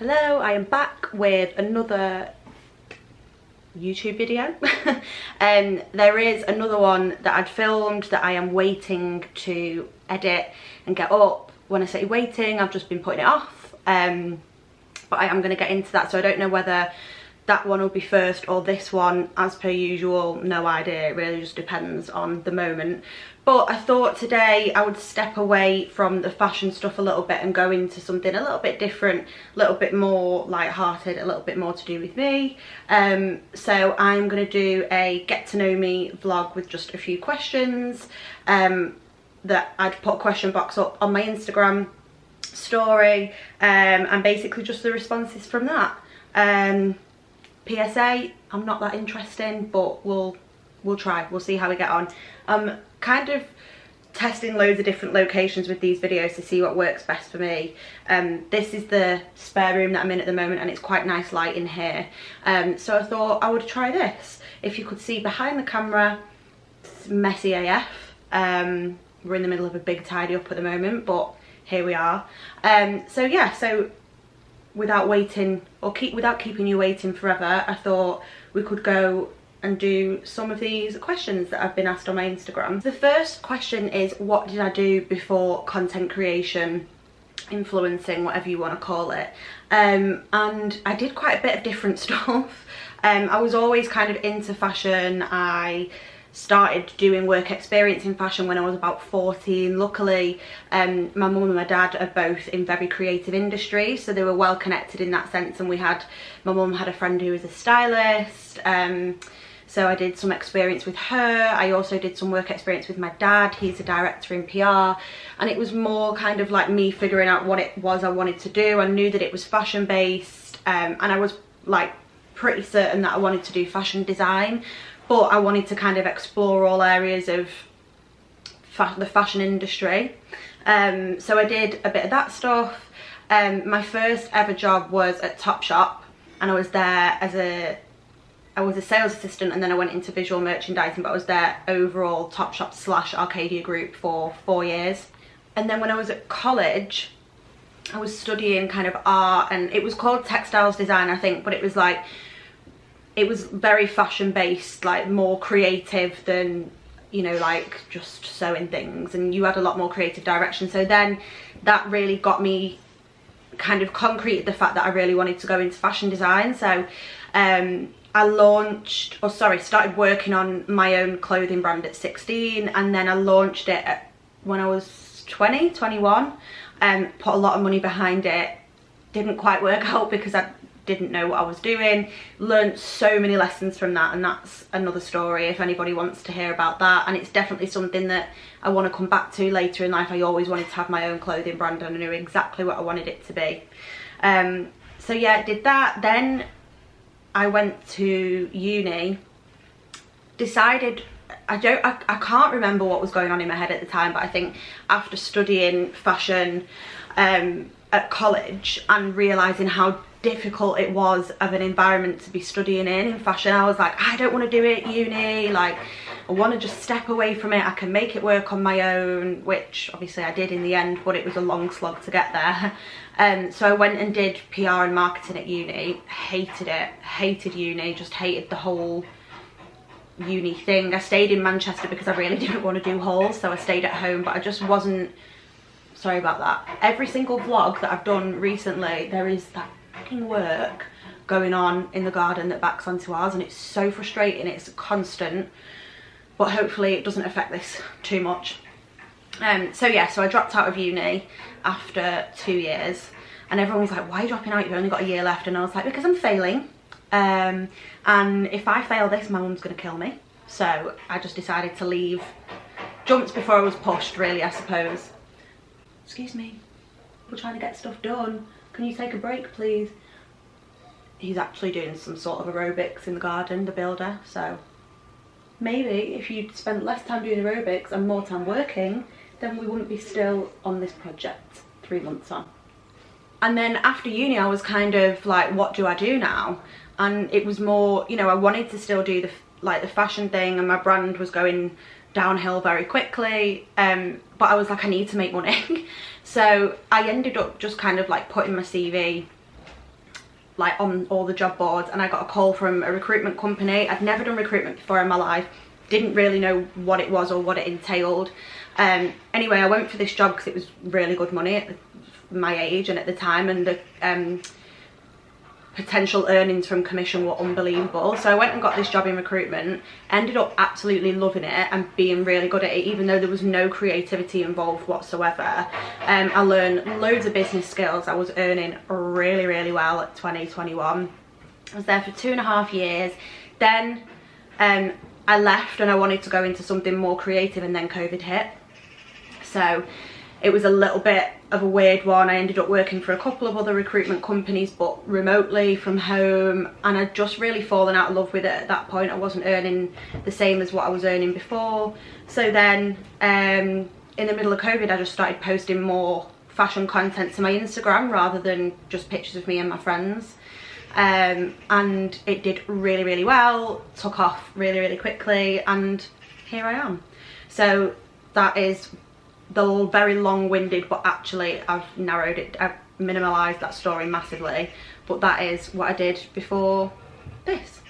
Hello, I am back with another YouTube video. There is another one that I'd filmed that I am waiting to edit and get up. When I say waiting, I've just been putting it off, but I am going to get into that, so I don't know whether that one will be first or this one. As per usual, no idea, it really just depends on the moment. But I thought today I would step away from the fashion stuff a little bit and go into something a little bit different, a little bit more light-hearted, a little bit more to do with me. So I'm going to do a get to know me vlog with just a few questions that I'd put a question box up on my Instagram story, and basically just the responses from that. PSA, I'm not that interesting, but we'll try, we'll see how we get on. I'm kind of testing loads of different locations with these videos to see what works best for me. This is the spare room that I'm in at the moment, and it's quite nice light in here, so I thought I would try this. If you could see behind the camera, it's messy AF. We're in the middle of a big tidy up at the moment, but here we are. So yeah, so without waiting, or without keeping you waiting forever, I thought we could go and do some of these questions that I've been asked on my Instagram. The first question is, what did I do before content creation, influencing, whatever you want to call it? And I did quite a bit of different stuff. I was always kind of into fashion. I started doing work experience in fashion when I was about 14. Luckily, my mum and my dad are both in very creative industries, so they were well connected in that sense, and my mum had a friend who was a stylist, so I did some experience with her. I also did some work experience with my dad. He's a director in PR, and it was more kind of like me figuring out what it was I wanted to do. I knew that it was fashion based, and I was like pretty certain that I wanted to do fashion design, but I wanted to kind of explore all areas of the fashion industry. So I did a bit of that stuff. My first ever job was at Topshop, and I was there I was a sales assistant, and then I went into visual merchandising, but I was there overall Topshop / Arcadia Group for 4 years. And then when I was at college, I was studying kind of art, and it was called textiles design, I think, but it was like, it was very fashion based, like more creative than, you know, like just sewing things, and you had a lot more creative direction. So then that really got me kind of concreted the fact that I really wanted to go into fashion design. So I started working on my own clothing brand at 16, and then I launched it when I was 21, and put a lot of money behind it. Didn't quite work out because I didn't know what I was doing. Learned so many lessons from that, and that's another story if anybody wants to hear about that. And it's definitely something that I want to come back to later in life. I always wanted to have my own clothing brand, and I knew exactly what I wanted it to be. So yeah, I did that. Then I went to uni, decided, I can't remember what was going on in my head at the time, but I think after studying fashion at college and realising how difficult it was of an environment to be studying in fashion, I was like, I don't want to do it at uni, like I want to just step away from it. I can make it work on my own, which obviously I did in the end, but it was a long slog to get there. So I went and did PR and marketing at uni. Hated it, hated uni, just hated the whole uni thing. I stayed in Manchester because I really didn't want to do halls, so I stayed at home, but I just wasn't, sorry about that. Every single vlog that I've done recently, there is that fucking work going on in the garden that backs onto ours, and it's so frustrating. It's constant, but hopefully it doesn't affect this too much. So yeah, so I dropped out of uni after 2 years, and everyone was like, why are you dropping out, you've only got a year left? And I was like, because I'm failing, and if I fail this, my mum's gonna kill me. So I just decided to leave. Jumped before I was pushed, really, I suppose. Excuse me, we're trying to get stuff done. Can you take a break, please? He's actually doing some sort of aerobics in the garden, the builder, so maybe if you'd spent less time doing aerobics and more time working, then we wouldn't be still on this project 3 months on. And then after uni, I was kind of like, what do I do now? And it was more, you know, I wanted to still do the fashion thing, and my brand was going downhill very quickly, but I was like, I need to make money. So I ended up just kind of like putting my CV like on all the job boards, and I got a call from a recruitment company. I'd never done recruitment before in my life, didn't really know what it was or what it entailed. Anyway, I went for this job because it was really good money at my age and at the time, and the potential earnings from commission were unbelievable. So I went and got this job in recruitment, ended up absolutely loving it and being really good at it, even though there was no creativity involved whatsoever. I learned loads of business skills. I was earning really, really well at 2021. I was there for 2.5 years. Then I left and I wanted to go into something more creative, and then COVID hit. So it was a little bit of a weird one. I ended up working for a couple of other recruitment companies, but remotely from home, and I'd just really fallen out of love with it at that point. I wasn't earning the same as what I was earning before. So then in the middle of COVID, I just started posting more fashion content to my Instagram rather than just pictures of me and my friends. And it did really, really well, took off really, really quickly, and here I am. So that is the very long-winded, but actually I've narrowed it, I've minimalised that story massively, but that is what I did before this.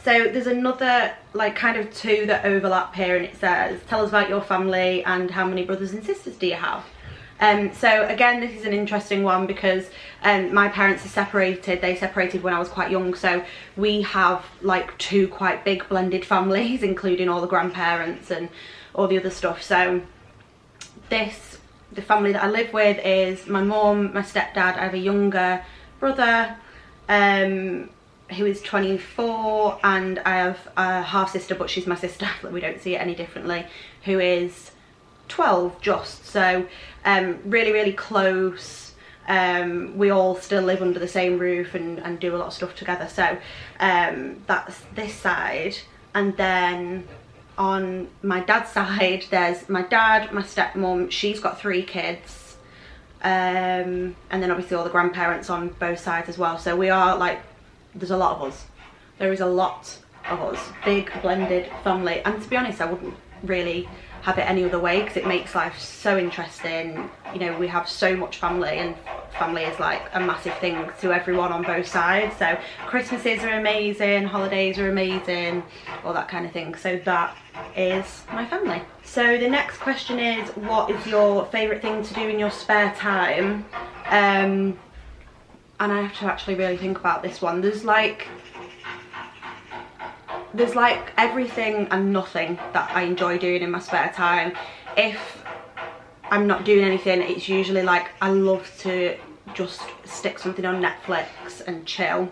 So there's another, like, kind of two that overlap here, and it says, tell us about your family and how many brothers and sisters do you have? So again, this is an interesting one because my parents are separated. They separated when I was quite young, so we have like two quite big blended families, including all the grandparents and all the other stuff. So the family that I live with is my mum, my stepdad. I have a younger brother who is 24, and I have a half sister, but she's my sister, but we don't see it any differently, who is 12 just. So really, really close. We all still live under the same roof and do a lot of stuff together. So that's this side. And then on my dad's side, there's my dad, my stepmom, she's got 3 kids, and then obviously all the grandparents on both sides as well. So we are like, there's a lot of us. There is a lot of us, big blended family. And to be honest, I wouldn't really have it any other way because it makes life so interesting. You know, we have so much family, and family is like a massive thing to everyone on both sides. So Christmases are amazing, holidays are amazing, all that kind of thing. So that is my family. So the next question is, what is your favourite thing to do in your spare time? And I have to actually really think about this one. There's like everything and nothing that I enjoy doing in my spare time. If I'm not doing anything, it's usually like I love to just stick something on Netflix and chill.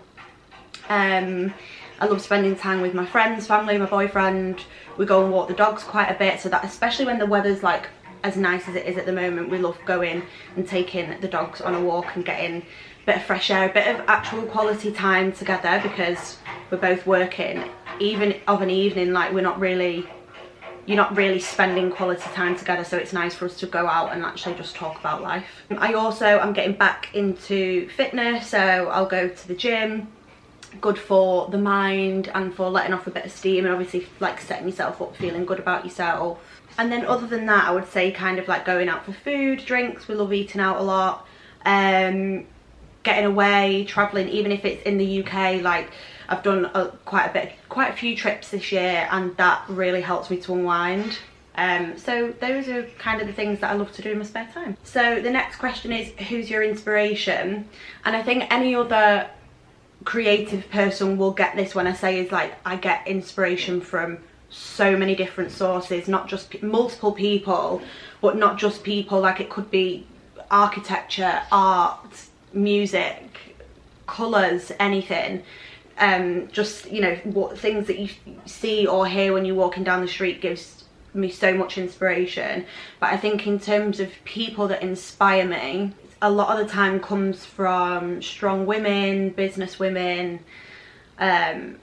I love spending time with my friends, family, my boyfriend. We go and walk the dogs quite a bit, so that, especially when the weather's like as nice as it is at the moment, we love going and taking the dogs on a walk and getting a bit of fresh air, a bit of actual quality time together, because we're both working. Even of an evening, like you're not really spending quality time together, so it's nice for us to go out and actually just talk about life. I'm getting back into fitness, so I'll go to the gym. Good for the mind and for letting off a bit of steam, and obviously like setting yourself up, feeling good about yourself. And then other than that, I would say kind of like going out for food, drinks. We love eating out a lot. Getting away, traveling, even if it's in the UK. Like I've done quite a few trips this year, and that really helps me to unwind. So those are kind of the things that I love to do in my spare time. So the next question is, who's your inspiration? And I think any other creative person will get this when I say is like, I get inspiration from so many different sources, not just multiple people, but not just people. Like it could be architecture, art, music, colours, anything. Just, you know, what things that you see or hear when you're walking down the street gives me so much inspiration. But I think in terms of people that inspire me, a lot of the time comes from strong women, business women. I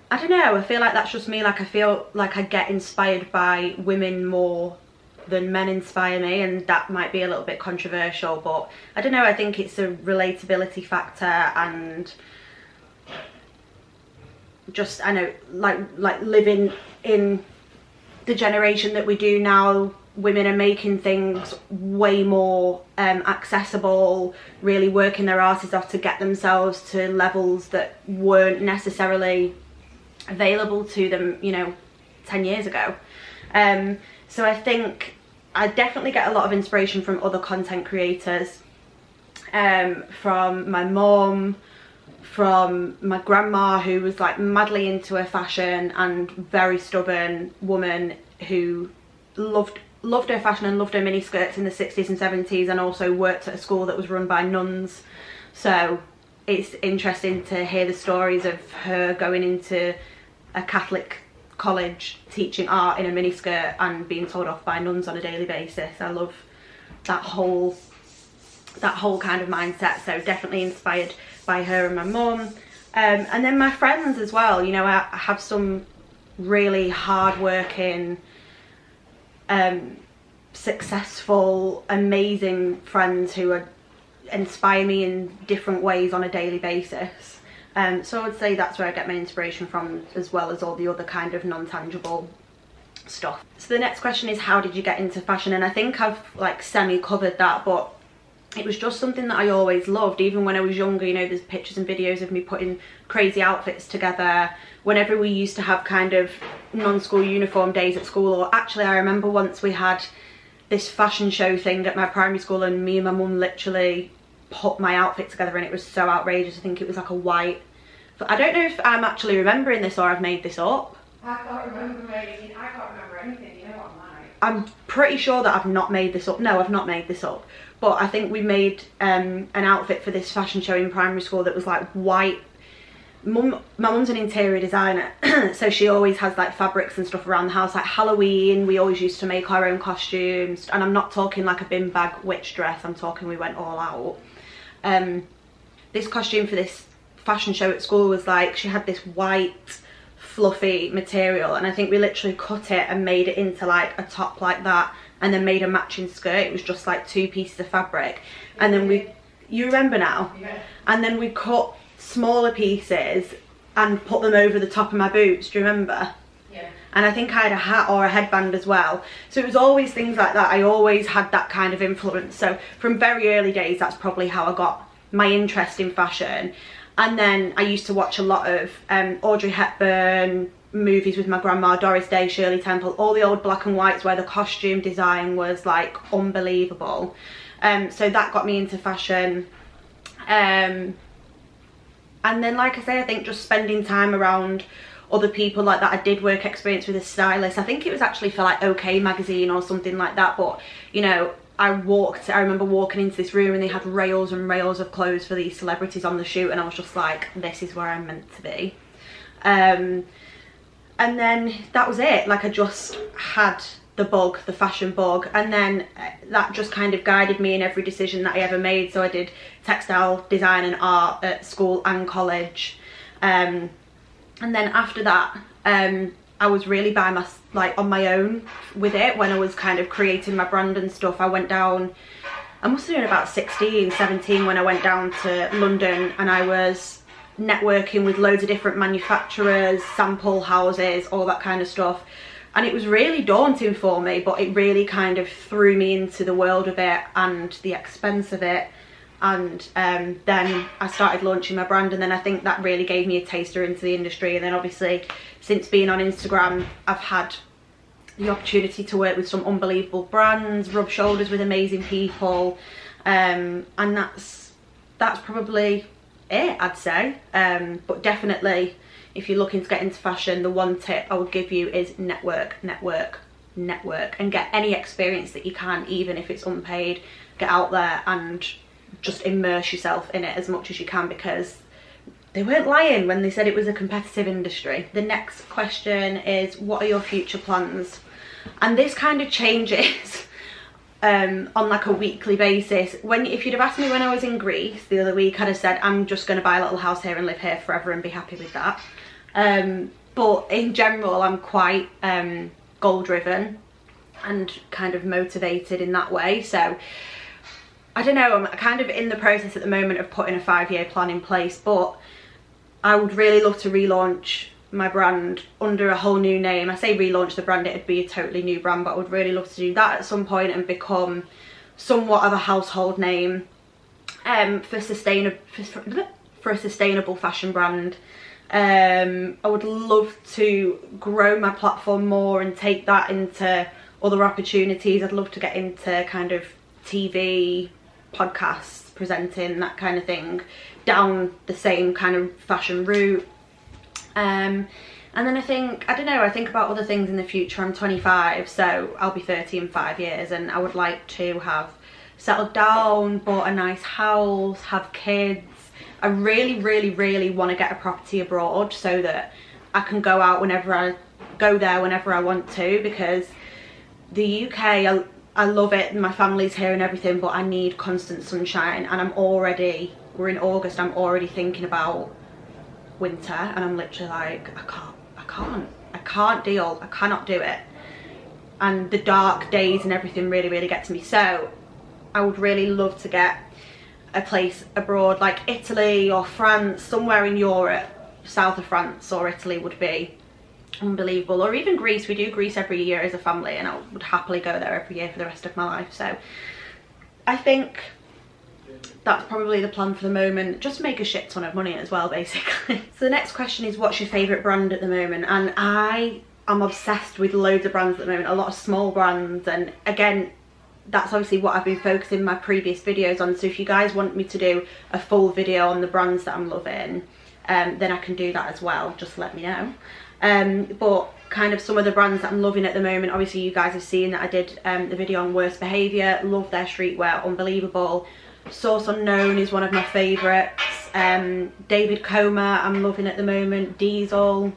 don't know, I feel like that's just me. Like I feel like I get inspired by women more than men inspire me, and that might be a little bit controversial, but I don't know, I think it's a relatability factor, and just, I know, like living in the generation that we do now, women are making things way more accessible, really working their asses off to get themselves to levels that weren't necessarily available to them, you know, 10 years ago. So I think I definitely get a lot of inspiration from other content creators, from my mum, from my grandma, who was like madly into her fashion and very stubborn woman who loved her fashion and loved her mini skirts in the 60s and 70s, and also worked at a school that was run by nuns. So it's interesting to hear the stories of her going into a Catholic college teaching art in a miniskirt and being told off by nuns on a daily basis. I love that whole kind of mindset, so definitely inspired by her and my mum. And then my friends as well, you know, I have some really hard-working, successful, amazing friends who inspire me in different ways on a daily basis. So I would say that's where I get my inspiration from, as well as all the other kind of non-tangible stuff. So the next question is, how did you get into fashion? And I think I've like semi-covered that, but it was just something that I always loved. Even when I was younger, you know, there's pictures and videos of me putting crazy outfits together. Whenever we used to have kind of non-school uniform days at school, or actually I remember once we had this fashion show thing at my primary school, and me and my mum literally put my outfit together, and it was so outrageous. I think it was like a white, but I don't know if I'm actually remembering this or I've made this up. I can't remember anything, you know what I'm like. I'm pretty sure that I've not made this up. No, I've not made this up. But I think we made an outfit for this fashion show in primary school that was like white. My mum's an interior designer, so she always has like fabrics and stuff around the house. Like Halloween, we always used to make our own costumes, and I'm not talking like a bin bag witch dress, I'm talking we went all out. This costume for this fashion show at school was like, she had this white fluffy material, and I think we literally cut it and made it into like a top like that, and then made a matching skirt. It was just like 2 pieces of fabric, and then you remember now? Yeah. And then we cut smaller pieces and put them over the top of my boots, do you remember? Yeah. And I think I had a hat or a headband as well. So it was always things like that. I always had that kind of influence. So from very early days, that's probably how I got my interest in fashion. And then I used to watch a lot of Audrey Hepburn movies with my grandma, Doris Day, Shirley Temple, all the old black and whites where the costume design was like unbelievable. So that got me into fashion. And then, like I say, I think just spending time around other people like that. I did work experience with a stylist. I think it was actually for like OK magazine or something like that. But, you know, I remember walking into this room and they had rails and rails of clothes for these celebrities on the shoot, and I was just like, this is where I'm meant to be. And then that was it. Like, I just had the bug, the fashion bug, and then that just kind of guided me in every decision that I ever made. So I did textile design and art at school and college, and then after that I was really on my own with it. When I was kind of creating my brand and stuff, I went down, I must have been about 16, 17 when I went down to London, and I was networking with loads of different manufacturers, sample houses, all that kind of stuff. And it was really daunting for me, but it really kind of threw me into the world of it and the expense of it. And then I started launching my brand, and then I think that really gave me a taster into the industry. And then obviously, since being on Instagram, I've had the opportunity to work with some unbelievable brands, rub shoulders with amazing people, and that's probably it, I'd say. But definitely, if you're looking to get into fashion, the one tip I would give you is network, and get any experience that you can, even if it's unpaid. Get out there and just immerse yourself in it as much as you can, because they weren't lying when they said it was a competitive industry. The next question is, what are your future plans? And this kind of changes on like a weekly basis. If you'd have asked me when I was in Greece the other week, I'd have said I'm just going to buy a little house here and live here forever and be happy with that. But in general, I'm quite goal driven and kind of motivated in that way. So I don't know, I'm kind of in the process at the moment of putting a 5-year plan in place, but I would really love to relaunch my brand under a whole new name. I say relaunch the brand, it'd be a totally new brand, but I would really love to do that at some point and become somewhat of a household name for a sustainable fashion brand. I would love to grow my platform more and take that into other opportunities. I'd love to get into kind of TV, podcasts, presenting, that kind of thing, down the same kind of fashion route. And then I think about other things in the future. I'm 25, so I'll be 30 in 5 years, and I would like to have settled down, bought a nice house, have kids. I really, really, really want to get a property abroad so that I can go out whenever I go there, whenever I want to, because the UK, I love it, my family's here and everything, but I need constant sunshine, and we're in August, I'm already thinking about winter, and I'm literally like, I cannot do it, and the dark days and everything really, really get to me. So I would really love to get a place abroad, like Italy or France, somewhere in Europe. South of France or Italy would be unbelievable, or even Greece. We do Greece every year as a family, and I would happily go there every year for the rest of my life. So I think that's probably the plan for the moment. Just make a shit ton of money as well, basically. So the next question is, what's your favourite brand at the moment? And I am obsessed with loads of brands at the moment, a lot of small brands, and again, that's obviously what I've been focusing my previous videos on. So if you guys want me to do a full video on the brands that I'm loving, then I can do that as well, just let me know. But kind of some of the brands that I'm loving at the moment, obviously you guys have seen that I did the video on Worst Behaviour. Love their streetwear, unbelievable. Source Unknown is one of my favourites. David Coma I'm loving at the moment. Diesel,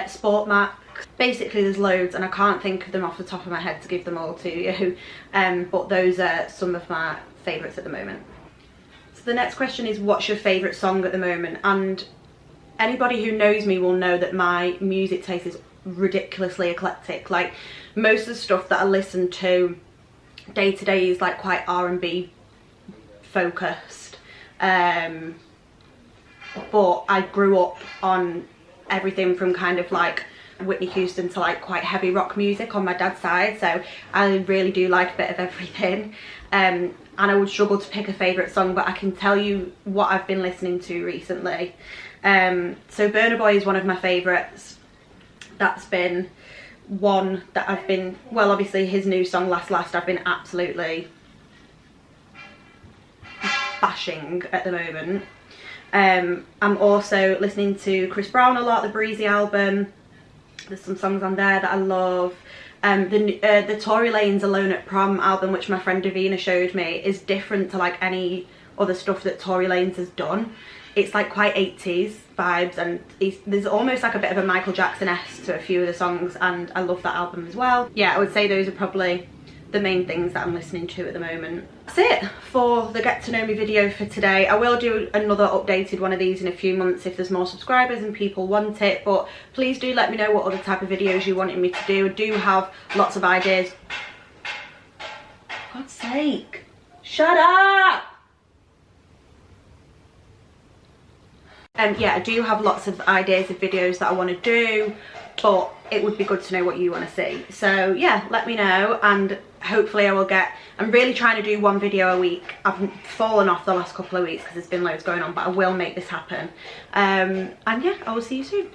Sport Max. Basically there's loads, and I can't think of them off the top of my head to give them all to you, but those are some of my favourites at the moment. So the next question is, what's your favourite song at the moment? And anybody who knows me will know that my music taste is ridiculously eclectic. Like, most of the stuff that I listen to day to day is like quite R&B focused, but I grew up on everything from kind of like Whitney Houston to like quite heavy rock music on my dad's side, so I really do like a bit of everything. And I would struggle to pick a favourite song, but I can tell you what I've been listening to recently. So Burna Boy is one of my favourites. That's been one that I've been, well, obviously his new song Last I've been absolutely bashing at the moment. I'm also listening to Chris Brown a lot, the Breezy album. There's some songs on there that I love. The Tory Lanez Alone at Prom album, which my friend Davina showed me, is different to like any other stuff that Tory Lanez has done. It's like quite 80s vibes, and there's almost like a bit of a Michael Jackson-esque to a few of the songs, and I love that album as well. Yeah, I would say those are probably the main things that I'm listening to at the moment. That's it for the Get to Know Me video for today. I will do another updated one of these in a few months if there's more subscribers and people want it, but please do let me know what other type of videos you wanted me to do. I do have lots of ideas. For God's sake, shut up! Yeah, I do have lots of ideas of videos that I want to do, but it would be good to know what you want to see. So yeah, let me know, and hopefully I will get, I'm really trying to do one video a week. I've fallen off the last couple of weeks because there's been loads going on, but I will make this happen. And yeah, I will see you soon.